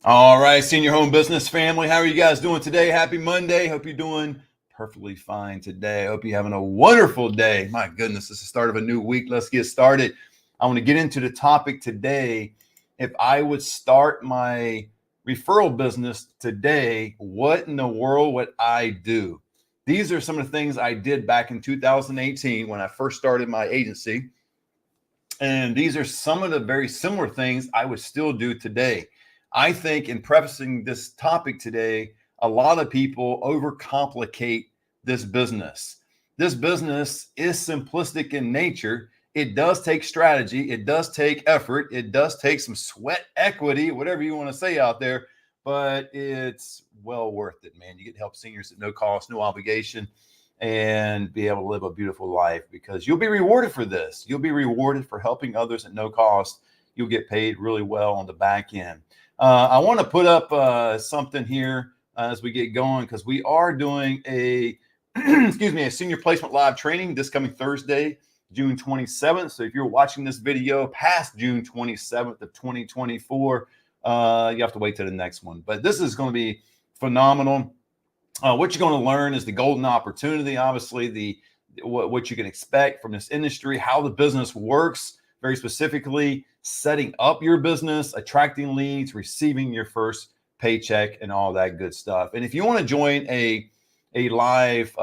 All right, senior home business family, how are you guys doing today? Happy Monday. Hope you're doing perfectly fine today. Hope you're having a wonderful day. My goodness, it's the start of a new week. Let's get started. I want to get into the topic today. If I would start my referral business today, what in the world would I do? These are some of the things I did back in 2018 when I first started my agency. And these are some of the very similar things I would still do today. I think in prefacing this topic today, a lot of people overcomplicate this business. This business is simplistic in nature. It does take strategy. It does take effort. It does take some sweat equity, whatever you want to say out there, but it's well worth it, man. You get to help seniors at no cost, no obligation, and be able to live a beautiful life because you'll be rewarded for this. You'll be rewarded for helping others at no cost. You'll get paid really well on the back end. I want to put up something here as we get going because we are doing a a senior placement live training this coming Thursday, June 27th. So if you're watching this video past June 27th of 2024, you have to wait till the next one. But this is going to be phenomenal. What you're going to learn is the golden opportunity, obviously, what you can expect from this industry, how the business works, very specifically, setting up your business, attracting leads, receiving your first paycheck, and all that good stuff. And if you want to join a live,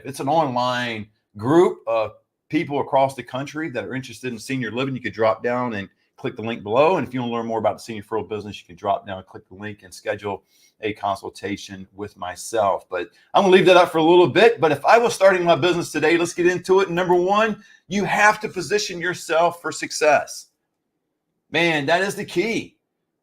it's an online group of people across the country that are interested in senior living, you could drop down and click the link below. And if you want to learn more about the senior referral business, you can drop down and click the link and schedule a consultation with myself. But I'm going to leave that up for a little bit. But if I was starting my business today, let's get into it. Number one, you have to position yourself for success. Man, that is the key.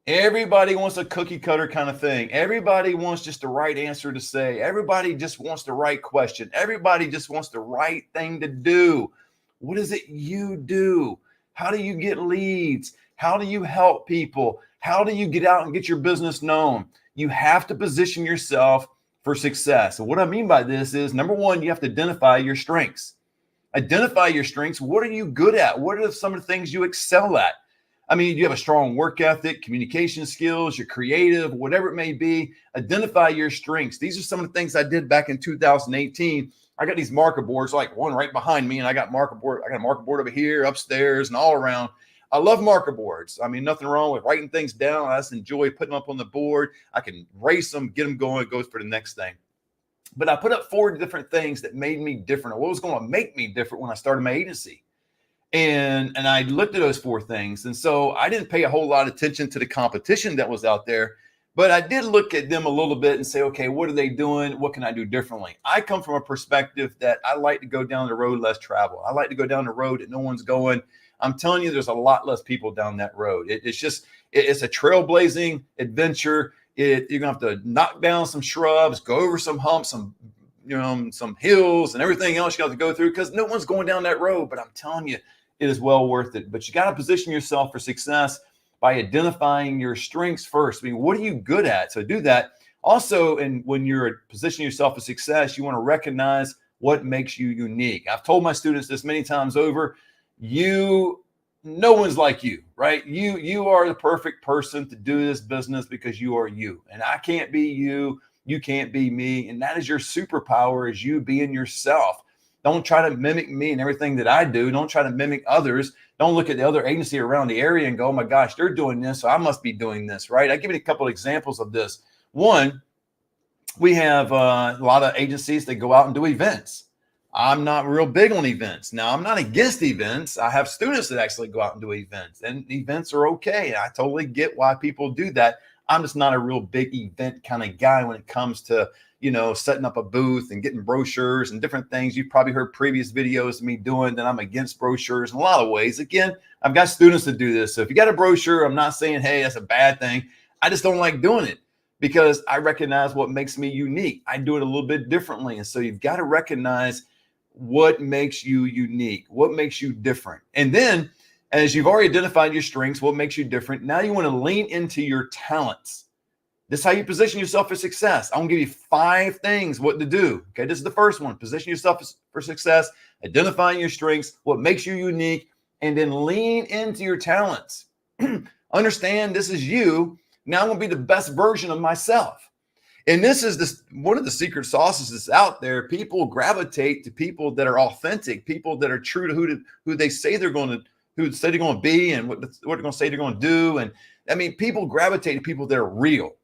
Everybody wants a cookie cutter kind of thing. Everybody wants just the right answer to say. Everybody just wants the right question. Everybody just wants the right thing to do. What is it you do? How do you get leads? How do you help people? How do you get out and get your business known? You have to position yourself for success. And what I mean by this is, number one, you have to identify your strengths. Identify your strengths. What are you good at? What are some of the things you excel at? I mean, you have a strong work ethic, communication skills, you're creative, whatever it may be. Identify your strengths. These are some of the things I did back in 2018. I got these marker boards, like one right behind me, and I got a marker board over here, upstairs, and all around. I love marker boards. I mean, nothing wrong with writing things down. I just enjoy putting them up on the board. I can race them, get them going, go for the next thing. But I put up 4 different things that made me different, or what was going to make me different when I started my agency. And I looked at those 4 things. And so I didn't pay a whole lot of attention to the competition that was out there, but I did look at them a little bit and say, okay, what are they doing? What can I do differently? I come from a perspective that I like to go down the road less traveled. I like to go down the road that no one's going. I'm telling you, there's a lot less people down that road. It's a trailblazing adventure. You're going to have to knock down some shrubs, go over some humps, some hills and everything else you have to go through because no one's going down that road. But I'm telling you, it is well worth it. But you got to position yourself for success by identifying your strengths first. I mean, what are you good at? So do that. Also, and when you're positioning yourself for success, you want to recognize what makes you unique. I've told my students this many times over. No one's like you, right? You are the perfect person to do this business because you are you. And I can't be you. You can't be me. And that is your superpower, is you being yourself. Don't try to mimic me and everything that I do. Don't try to mimic others. Don't look at the other agency around the area and go, oh my gosh, they're doing this, so I must be doing this, right? I'll give you a couple of examples of this. One, we have a lot of agencies that go out and do events. I'm not real big on events. Now, I'm not against events. I have students that actually go out and do events, and events are okay. I totally get why people do that. I'm just not a real big event kind of guy when it comes to, setting up a booth and getting brochures and different things. You've probably heard previous videos of me doing that. I'm against brochures in a lot of ways. Again, I've got students that do this. So if you got a brochure, I'm not saying, hey, that's a bad thing. I just don't like doing it because I recognize what makes me unique. I do it a little bit differently. And so you've got to recognize what makes you unique, what makes you different. And then as you've already identified your strengths, what makes you different, now you want to lean into your talents. This is how you position yourself for success. I'm going to give you 5 things what to do. Okay, this is the first one. Position yourself for success, identifying your strengths, what makes you unique, and then lean into your talents. Understand this is you, Now I'm going to be the best version of myself. And this is one of the secret sauces that's out there. People gravitate to people that are authentic, people that are true to who they say they're going to, who say they're going to be, and what they're going to say they're going to do. And I mean, people gravitate to people that are real.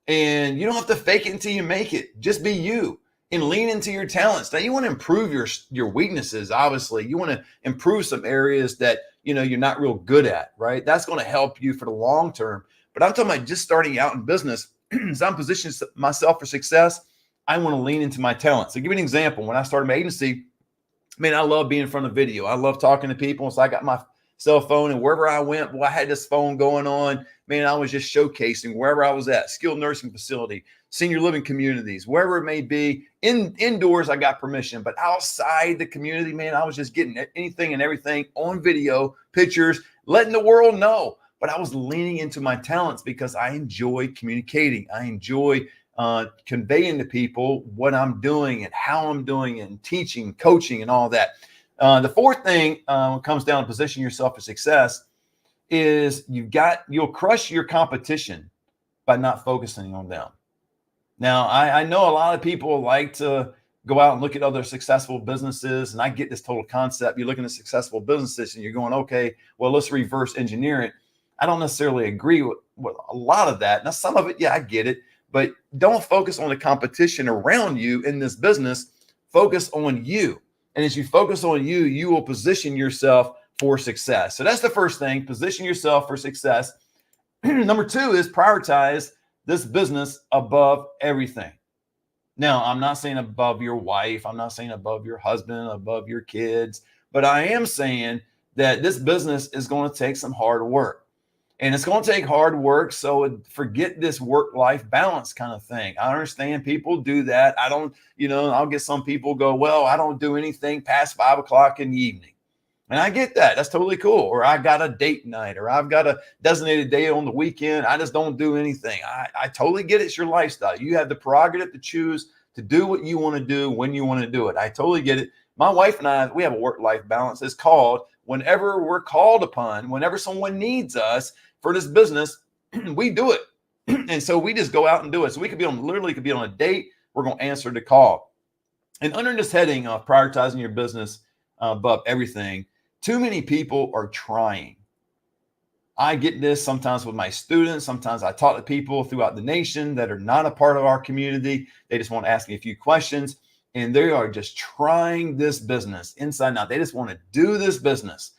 And you don't have to fake it until you make it. Just be you and lean into your talents. Now you want to improve your weaknesses. Obviously, you want to improve some areas that you're not real good at. Right? That's going to help you for the long term. But I'm talking about just starting out in business. As I'm positioning myself for success, I want to lean into my talents. So give you an example. When I started my agency, man, I love being in front of video. I love talking to people. So I got my cell phone, and wherever I went, I had this phone going on. Man, I was just showcasing wherever I was at, skilled nursing facility, senior living communities, wherever it may be. Indoors, I got permission, but outside the community, man, I was just getting anything and everything on video, pictures, letting the world know. But I was leaning into my talents because I enjoy communicating. I enjoy conveying to people what I'm doing and how I'm doing it, and teaching, coaching, and all that. The fourth thing comes down to position yourself for success is you'll crush your competition by not focusing on them. Now, I know a lot of people like to go out and look at other successful businesses, and I get this total concept. You're looking at successful businesses and you're going, okay, well, let's reverse engineer it. I don't necessarily agree with a lot of that. Now, some of it, yeah, I get it, but don't focus on the competition around you in this business. Focus on you. And as you focus on you, you will position yourself for success. So that's the first thing, position yourself for success. Number two is prioritize this business above everything. Now, I'm not saying above your wife. I'm not saying above your husband, above your kids, but I am saying that this business is going to take some hard work. And it's going to take hard work. So forget this work-life balance kind of thing. I understand people do that. I don't, I'll get some people go, well, I don't do anything past 5 o'clock in the evening. And I get that. That's totally cool. Or I got a date night, or I've got a designated day on the weekend. I just don't do anything. I totally get it. It's your lifestyle. You have the prerogative to choose to do what you want to do when you want to do it. I totally get it. My wife and I, we have a work-life balance. It's called whenever we're called upon, whenever someone needs us for this business, we do it. And so we just go out and do it. So we could be on a date. We're going to answer the call. And under this heading of prioritizing your business above everything, too many people are trying. I get this sometimes with my students. Sometimes I talk to people throughout the nation that are not a part of our community. They just want to ask me a few questions, and they are just trying this business inside and out. They just want to do this business.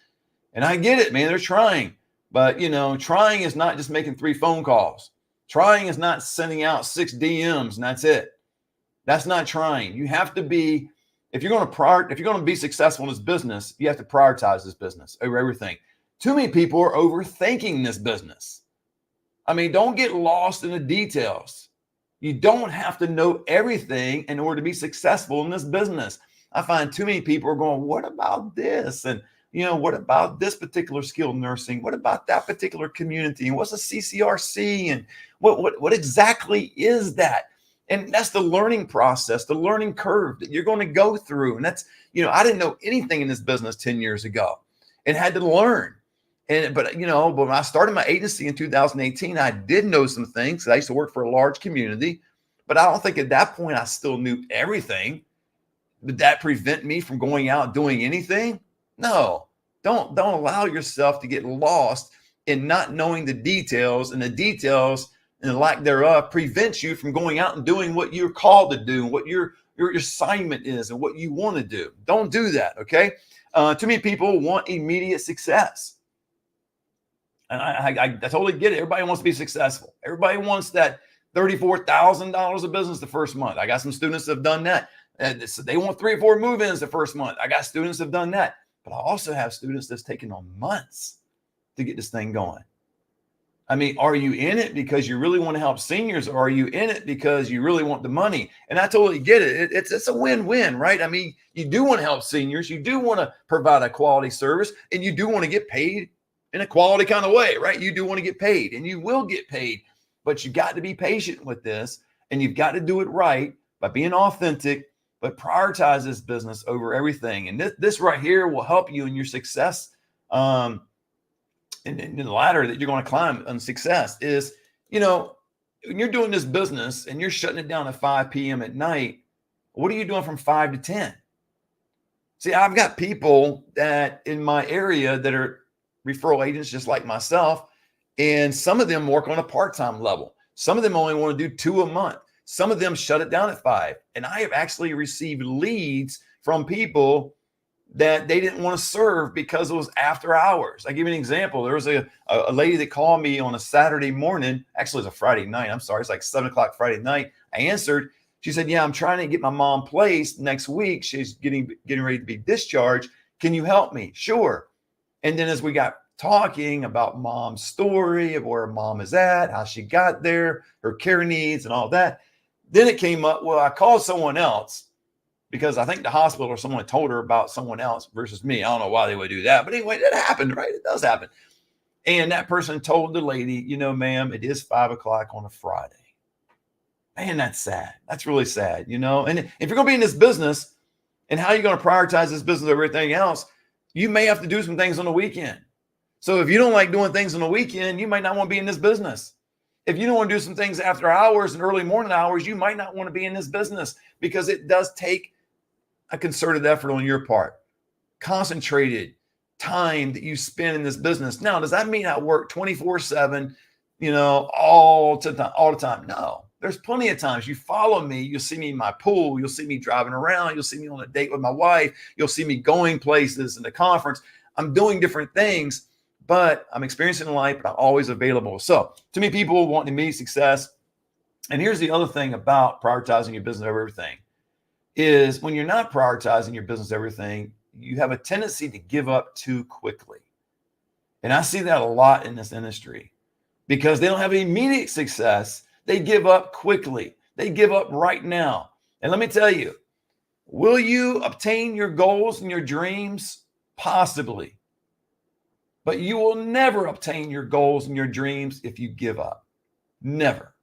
And I get it, man. They're trying. But, trying is not just making 3 phone calls. Trying is not sending out 6 DMs and that's it. That's not trying. You have to be, if you're going to be successful in this business, you have to prioritize this business over everything. Too many people are overthinking this business. I mean, don't get lost in the details. You don't have to know everything in order to be successful in this business. I find too many people are going, what about this? And what about this particular skilled nursing? What about that particular community? And what's a CCRC? And what exactly is that? And that's the learning process, the learning curve that you're going to go through. And that's, I didn't know anything in this business 10 years ago and had to learn. But when I started my agency in 2018, I did know some things. I used to work for a large community, but I don't think at that point I still knew everything. Did that prevent me from going out doing anything? No, don't allow yourself to get lost in not knowing the details, and the details and the lack thereof prevents you from going out and doing what you're called to do, what your assignment is and what you want to do. Don't do that. Okay. Too many people want immediate success. And I totally get it. Everybody wants to be successful. Everybody wants that $34,000 of business the first month. I got some students that have done that. They want 3 or 4 move-ins the first month. I got students that have done that. But I also have students that's taken on months to get this thing going. I mean, are you in it because you really want to help seniors, or are you in it because you really want the money? And I totally get it. It's a win-win, right? I mean, you do want to help seniors. You do want to provide a quality service, and you do want to get paid in a quality kind of way, right? You do want to get paid, and you will get paid, but you got to be patient with this, and you've got to do it right by being authentic, but prioritize this business over everything. And this right here will help you in your success. In the ladder that you're going to climb on success is You know, when you're doing this business and you're shutting it down at 5 p.m. at night, what are you doing from 5 to 10? See, I've got people that in my area that are referral agents just like myself, and some of them work on a part-time level. Some of them only want to do 2 a month. Some of them shut it down at 5. And I have actually received leads from people that they didn't want to serve because it was after hours. I give you an example. There was a lady that called me on a Saturday morning. Actually, it was a Friday night. I'm sorry. It's like 7 o'clock Friday night. I answered. She said, yeah, I'm trying to get my mom placed next week. She's getting ready to be discharged. Can you help me? Sure. And then as we got talking about mom's story of where mom is at, how she got there, her care needs and all that, then it came up, well, I called someone else because I think the hospital or someone told her about someone else versus me. I don't know why they would do that. But anyway, that happened, right? It does happen. And that person told the lady, you know, ma'am, it is 5 o'clock on a Friday. Man, that's sad. That's really sad, you know? And if you're going to be in this business and how you're going to prioritize this business over everything else, you may have to do some things on the weekend. So if you don't like doing things on the weekend, you might not want to be in this business. If you don't want to do some things after hours and early morning hours, you might not want to be in this business because it does take a concerted effort on your part, concentrated time that you spend in this business. Now, does that mean I work 24/7, you know, all the time? No. There's plenty of times you follow me. You'll see me in my pool. You'll see me driving around. You'll see me on a date with my wife. You'll see me going places in the conference. I'm doing different things, but I'm experiencing life, but I'm always available. So to me, people want immediate success. And here's the other thing about prioritizing your business over everything is when you're not prioritizing your business over everything, you have a tendency to give up too quickly. And I see that a lot in this industry because they don't have immediate success. They give up quickly. They give up right now. And let me tell you, will you obtain your goals and your dreams? Possibly. But you will never obtain your goals and your dreams if you give up. Never.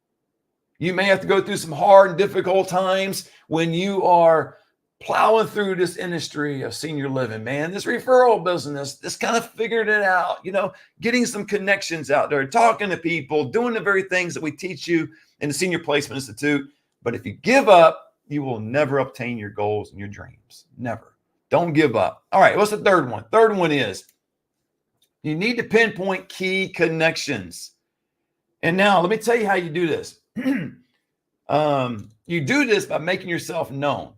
You may have to go through some hard and difficult times when you are plowing through this industry of senior living, man, this referral business, this kind of figured it out, you know, getting some connections out there, talking to people, doing the very things that we teach you in the Senior Placement Institute. But if you give up, you will never obtain your goals and your dreams. Never. Don't give up. All right. What's the third one? Third one is you need to pinpoint key connections. And now let me tell you how you do this. You do this by making yourself known.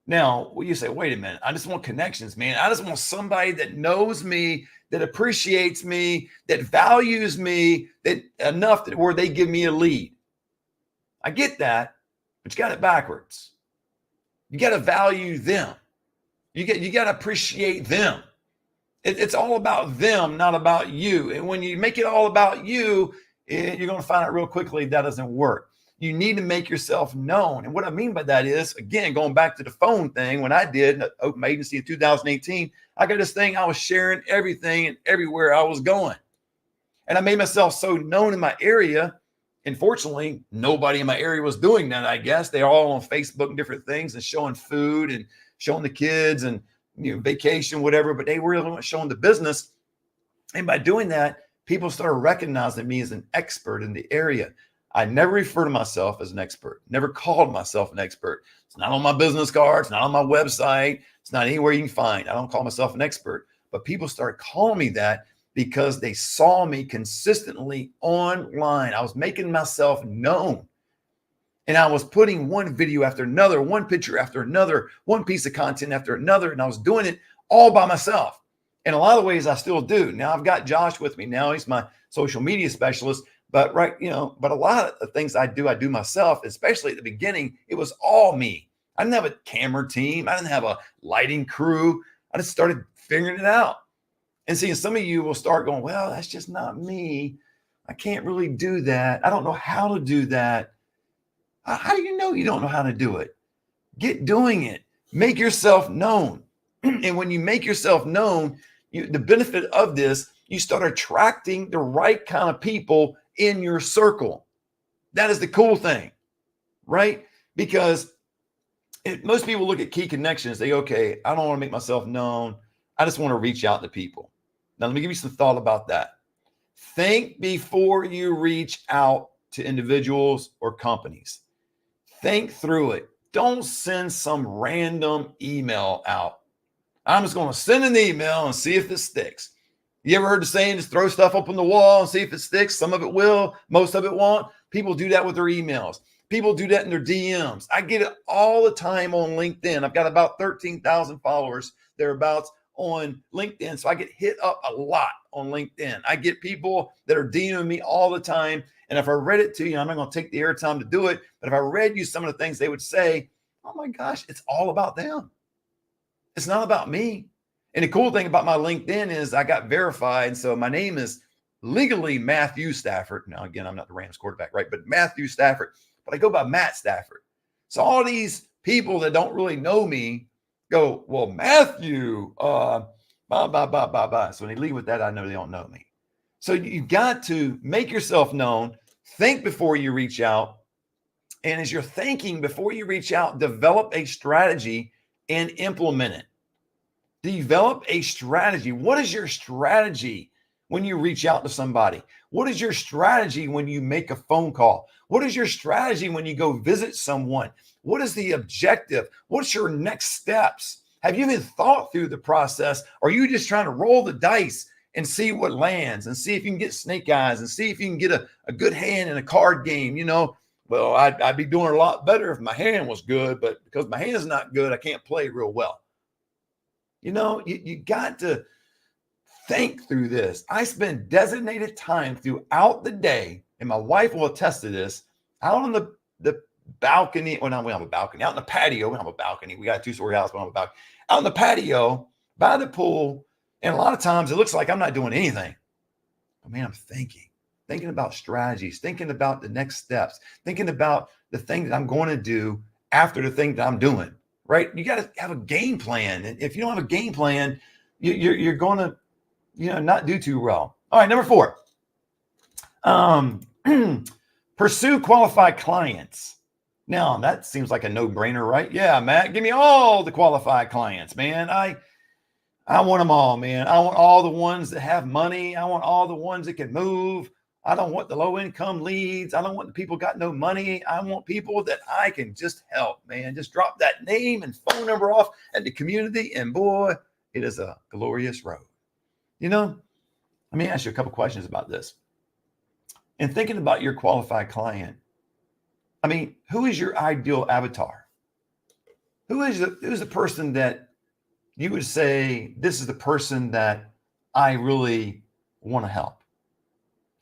Now, well, you say, wait a minute, I just want connections, man. I just want somebody that knows me, that appreciates me, that values me, that enough that where they give me a lead. I get that, but you got it backwards. You got to value them. You got to appreciate them. It's all about them, not about you. And when you make it all about you, you're going to find out real quickly that doesn't work. You need to make yourself known. And what I mean by that is, again, going back to the phone thing, when I did open my agency in 2018, I got this thing, I was sharing everything and everywhere I was going. And I made myself so known in my area. And fortunately, nobody in my area was doing that, I guess. They're all on Facebook and different things and showing food and showing the kids and, you know, vacation, whatever, but they really weren't showing the business. And by doing that, people started recognizing me as an expert in the area. I never refer to myself as an expert, never called myself an expert. It's not on my business cards, not on my website. It's not anywhere you can find. I don't call myself an expert, but people started calling me that because they saw me consistently online. I was making myself known. And I was putting one video after another, one picture after another, one piece of content after another. And I was doing it all by myself. In a lot of ways, I still do. Now I've got Josh with me now. He's my social media specialist. But but a lot of the things I do myself, especially at the beginning, it was all me. I didn't have a camera team. I didn't have a lighting crew. I just started figuring it out. And seeing some of you will start going, well, that's just not me. I can't really do that. I don't know how to do that. How do you know you don't know how to do it? Get doing it. Make yourself known. And when you make yourself known, the benefit of this, you start attracting the right kind of people in your circle. That is the cool thing, right? Because most people look at key connections. They go, okay, I don't want to make myself known. I just want to reach out to people. Now, let me give you some thought about that. Think before you reach out to individuals or companies. Think through it. Don't send some random email out. I'm just going to send an email and see if it sticks. You ever heard the saying, just throw stuff up on the wall and see if it sticks? Some of it will, most of it won't. People do that with their emails. People do that in their DMs. I get it all the time on LinkedIn. I've got about 13,000 followers thereabouts on LinkedIn. So I get hit up a lot on LinkedIn. I get people that are DMing me all the time. And if I read it to you, I'm not going to take the airtime to do it. But if I read you some of the things they would say, oh my gosh, it's all about them. It's not about me. And the cool thing about my LinkedIn is I got verified. And so my name is legally Matthew Stafford. Now, again, I'm not the Rams quarterback, right? But Matthew Stafford. But I go by Matt Stafford. So all these people that don't really know me go, well, Matthew, blah, blah, blah, blah, blah. So when they leave with that, I know they don't know me. So you got to make yourself known. Think before you reach out. And as you're thinking before you reach out, develop a strategy and implement it. Develop a strategy. What is your strategy when you reach out to somebody? What is your strategy when you make a phone call? What is your strategy when you go visit someone? What is the objective? What's your next steps? Have you even thought through the process? Or are you just trying to roll the dice and see what lands and see if you can get snake eyes and see if you can get a good hand in a card game? You know, well, I'd be doing a lot better if my hand was good, but because my hand's not good, I can't play real well. You know, you got to think through this. I spend designated time throughout the day, and my wife will attest to this, out on the balcony. Well, no, we don't have a balcony. Out in the patio, we don't have a balcony. We got a 2-story house, we don't have a balcony. Out in the patio, by the pool, and a lot of times it looks like I'm not doing anything. But man, I'm thinking about strategies, thinking about the next steps, thinking about the thing that I'm going to do after the thing that I'm doing. Right? You got to have a game plan. And if you don't have a game plan, you're going to, not do too well. All right. Number 4, pursue qualified clients. Now that seems like a no-brainer, right? Yeah, Matt, give me all the qualified clients, man. I want them all, man. I want all the ones that have money. I want all the ones that can move. I don't want the low income leads. I don't want the people got no money. I want people that I can just help, man. Just drop that name and phone number off at the community. And boy, it is a glorious road. Let me ask you a couple questions about this. And thinking about your qualified client, I mean, who is your ideal avatar? Who's the person that you would say, this is the person that I really want to help?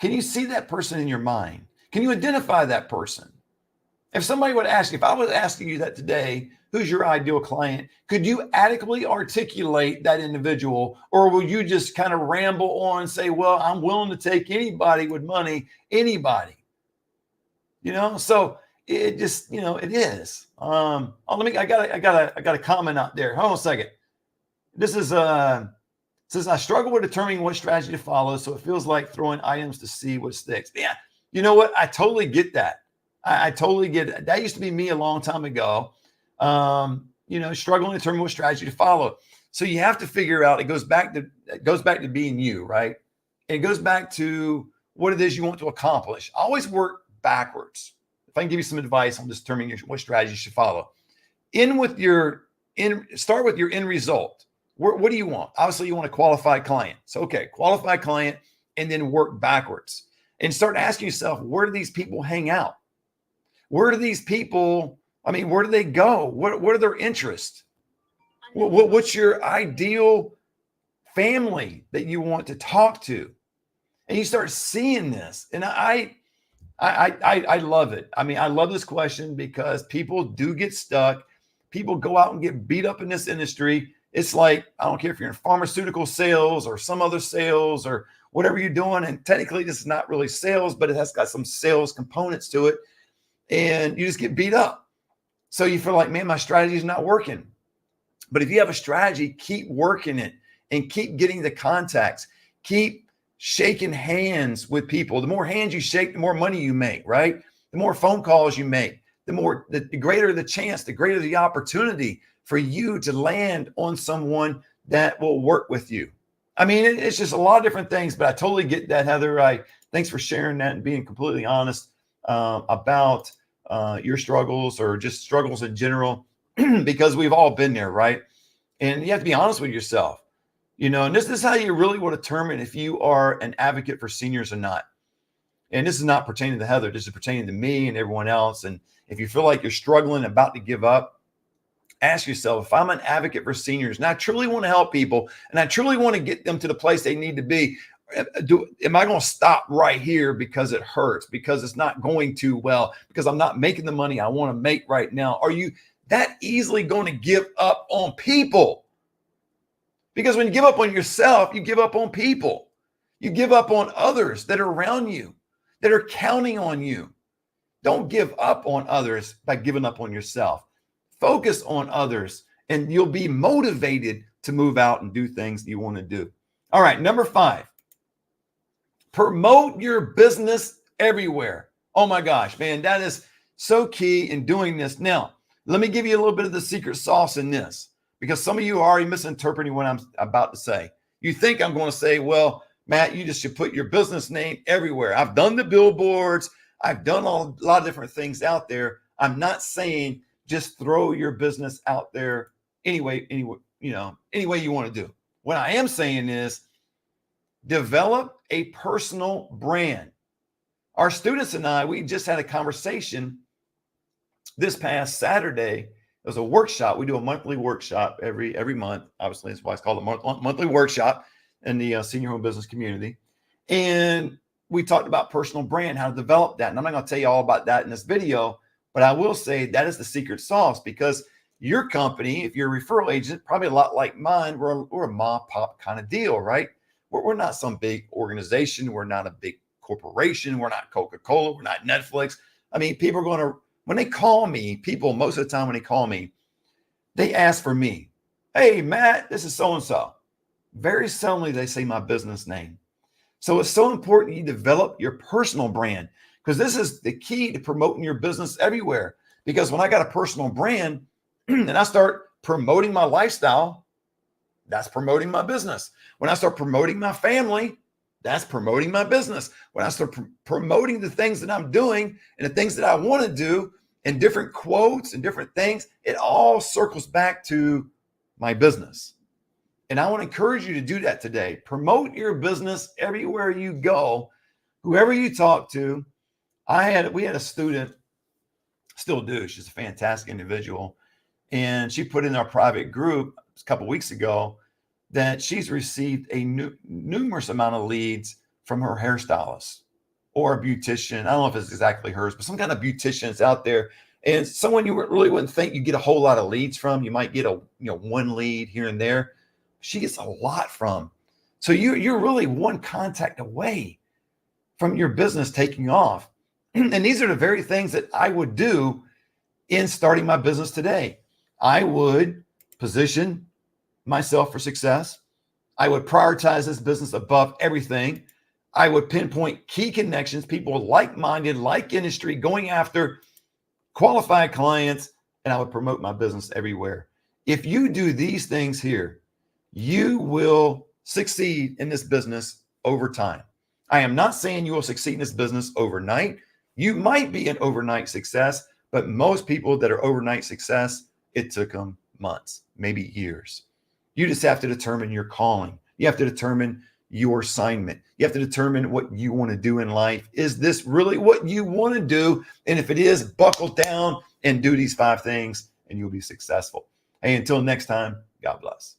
Can you see that person in your mind? Can you identify that person? If somebody would ask, if I was asking you that today, who's your ideal client? Could you adequately articulate that individual? Or will you just kind of ramble on and say, well, I'm willing to take anybody with money, anybody? So it just, it is. I got a comment out there. Hold on a second. This is says, I struggle with determining what strategy to follow, so it feels like throwing items to see what sticks. Yeah, you know what? I totally get that. I totally get it. That used to be me a long time ago, struggling to determine what strategy to follow. So you have to figure out, it goes back to being you, right? And it goes back to what it is you want to accomplish. Always work backwards. If I can give you some advice on determining what strategy you should follow. Start with your end result. What do you want? Obviously, you want a qualified client. So, okay, qualified client, and then work backwards and start asking yourself, where do these people hang out? Where do these people, where do they go? What are their interests? What's your ideal family that you want to talk to? And you start seeing this. And I love it. I love this question because people do get stuck. People go out and get beat up in this industry. It's like, I don't care if you're in pharmaceutical sales or some other sales or whatever you're doing. And technically this is not really sales, but it has got some sales components to it. And you just get beat up. So you feel like, man, my strategy is not working. But if you have a strategy, keep working it and keep getting the contacts. Keep shaking hands with people. The more hands you shake, the more money you make, right? The more phone calls you make, the greater the chance, the greater the opportunity for you to land on someone that will work with you. I mean, it's just a lot of different things, but I totally get that, Heather. Thanks for sharing that and being completely honest about your struggles or just struggles in general, because we've all been there, right? And you have to be honest with yourself, and this is how you really will determine if you are an advocate for seniors or not. And this is not pertaining to Heather. This is pertaining to me and everyone else. And if you feel like you're struggling, about to give up, ask yourself, if I'm an advocate for seniors and I truly want to help people and I truly want to get them to the place they need to be, am I going to stop right here because it hurts, because it's not going too well, because I'm not making the money I want to make right now? Are you that easily going to give up on people? Because when you give up on yourself, you give up on people. You give up on others that are around you, that are counting on you. Don't give up on others by giving up on yourself. Focus on others and you'll be motivated to move out and do things you want to do. All right, number 5, promote your business everywhere. Oh my gosh, man, that is so key in doing this. Now, let me give you a little bit of the secret sauce in this, because some of you are already misinterpreting what I'm about to say. You think I'm going to say, well, Matt, you just should put your business name everywhere. I've done the billboards. I've done a lot of different things out there. I'm not saying just throw your business out there any way you want to do. What I am saying is develop a personal brand. Our students and I, we just had a conversation this past Saturday. It was a workshop. We do a monthly workshop every month. Obviously, that's why it's called a monthly workshop in the senior home business community. And we talked about personal brand, how to develop that. And I'm not going to tell you all about that in this video, but I will say that is the secret sauce, because your company, if you're a referral agent, probably a lot like mine, we're a mom pop kind of deal, right? We're not some big organization. We're not a big corporation. We're not Coca-Cola. We're not Netflix. I mean, people are going to, when they call me, people, most of the time when they call me, they ask for me. Hey, Matt, this is so-and-so. Very seldomly they say my business name. So it's so important you develop your personal brand, because this is the key to promoting your business everywhere. Because when I got a personal brand and I start promoting my lifestyle, that's promoting my business. When I start promoting my family, that's promoting my business. When I start promoting the things that I'm doing and the things that I want to do and different quotes and different things, it all circles back to my business. And I want to encourage you to do that today. Promote your business everywhere you go, whoever you talk to. We had a student, still do. She's a fantastic individual. And she put in our private group a couple of weeks ago that she's received a numerous amount of leads from her hairstylist or a beautician. I don't know if it's exactly hers, but some kind of beautician is out there. And someone you really wouldn't think you get a whole lot of leads from. You might get one lead here and there. She gets a lot from. So you're really one contact away from your business taking off. And these are the very things that I would do in starting my business today. I would position myself for success. I would prioritize this business above everything. I would pinpoint key connections, people like-minded, like industry, going after qualified clients, and I would promote my business everywhere. If you do these things here, you will succeed in this business over time. I am not saying you will succeed in this business overnight. You might be an overnight success, but most people that are overnight success, it took them months, maybe years. You just have to determine your calling. You have to determine your assignment. You have to determine what you want to do in life. Is this really what you want to do? And if it is, buckle down and do these 5 things and you'll be successful. Hey, until next time, God bless.